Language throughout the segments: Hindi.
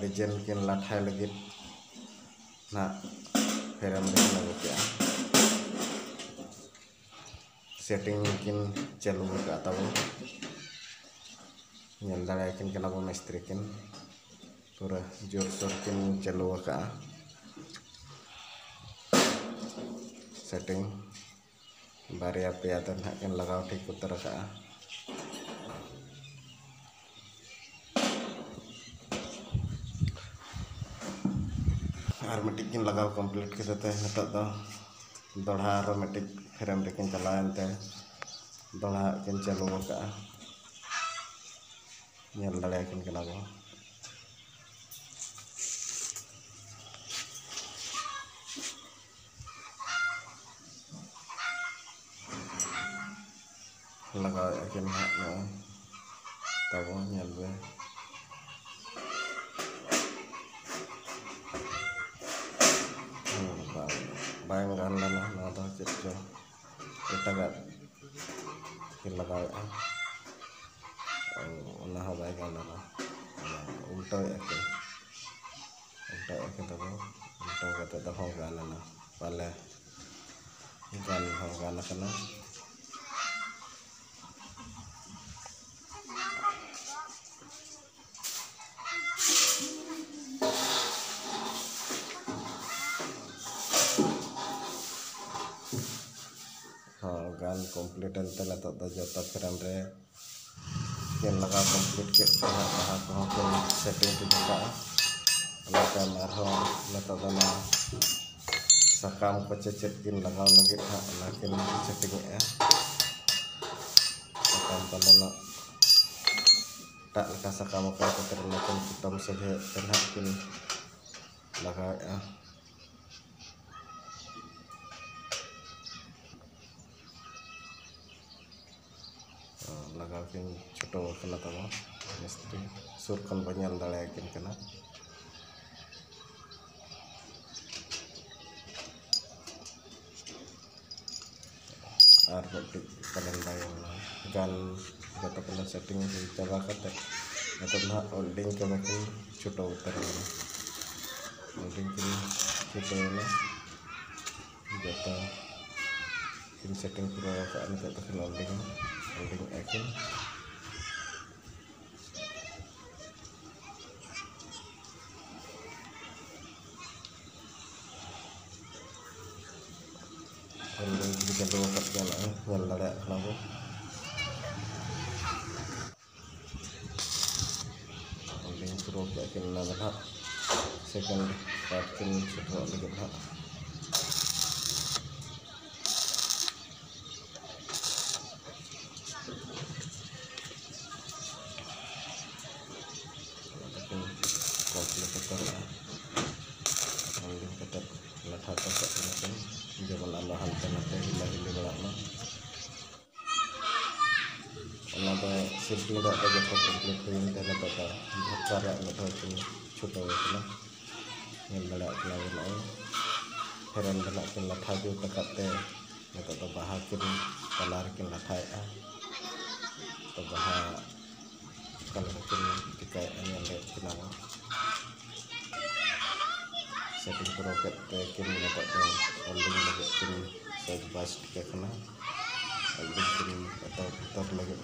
डिजाइन किन लाठाय लगे ना फ्रेम लगू के सेटिंग किन चालू का तब दाकिन मिस्त्री किन पूरा जोरसोर किन चालू का सेटिंग बारिया पे तो ना किन लगाव ठीक उतर का और मिट्टी किन लगाव कंप्लीट के नित दोड़ा और मिट्टी फ्रेम रेकिन चलाते दोड़ा किन चालू का दाकिन लगाकिन तब बांग गान लेना चेक जो एटा लगा बाय गान उल्टा तब उल्टा दफा गान पाले गान गान गान कंप्लीट जो फ्रेम रे किन लगा कंप्लीट के सेटिंग के साकाम को चेचेद किन लगाव लगे किन सेटिंग साकाम पाले टाक साकाम किन कुटम सजे किन लगाव लगाव किन छोटो तब मिस्त्री सुर खन बल दाकिन और पलन गान जो पलन सेटिंग चाबा नित ओल्डिंग के किन छोटो उतर ओल्डिंग किन छोटो जो किन सेटिंग पूरा नित ओल्डिंग एकिन चालू दाबो पूरा किन सेकेंड पार्ट किन सेटर लगे लाठा जमन आलो हानते नाते हिला हिली बड़ा सिल्पिंग जो कम्प्लीट होते धक्का छुटो फ्रेम किन लाठा जुट करते नित बाहा किन कलर किन लाठाए तो बाहा कलर किन टिकाए सेटिंग पूरा करते किन ओल्डिंग लगे किन सज बास टिका ओल्डिंग किन उतर लगे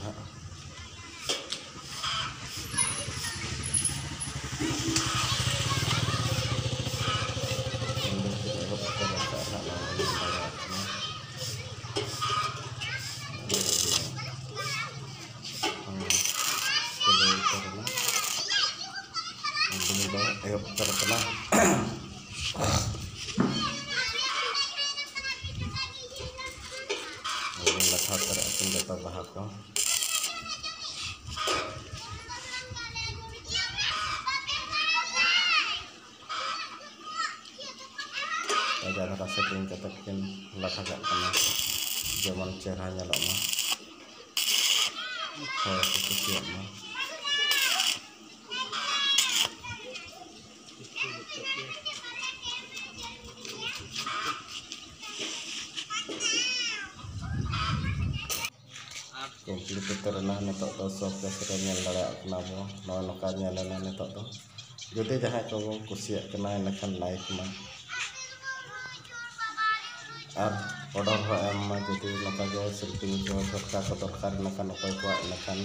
लाठा जो बाहा को ज़्यादा सेटिंग किन लाठा जमन चेहरा कुसिया कमप्लीट उतरना नितोग दो सब कैसे नेल दाड़ा कना बो नवा नोका नेलेना नितोग दो जुदि जहां को बो कुसिया कना इनखान लाइक मा और ऑर्डर हो एम मा जुदि नोका गे शिल्पिंग को झटका को दरकार नखान अकय को नखान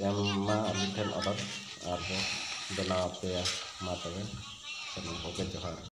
एम मा अली ठेन ऑर्डर और बो बनाव पे मा तबे ओके जोहार।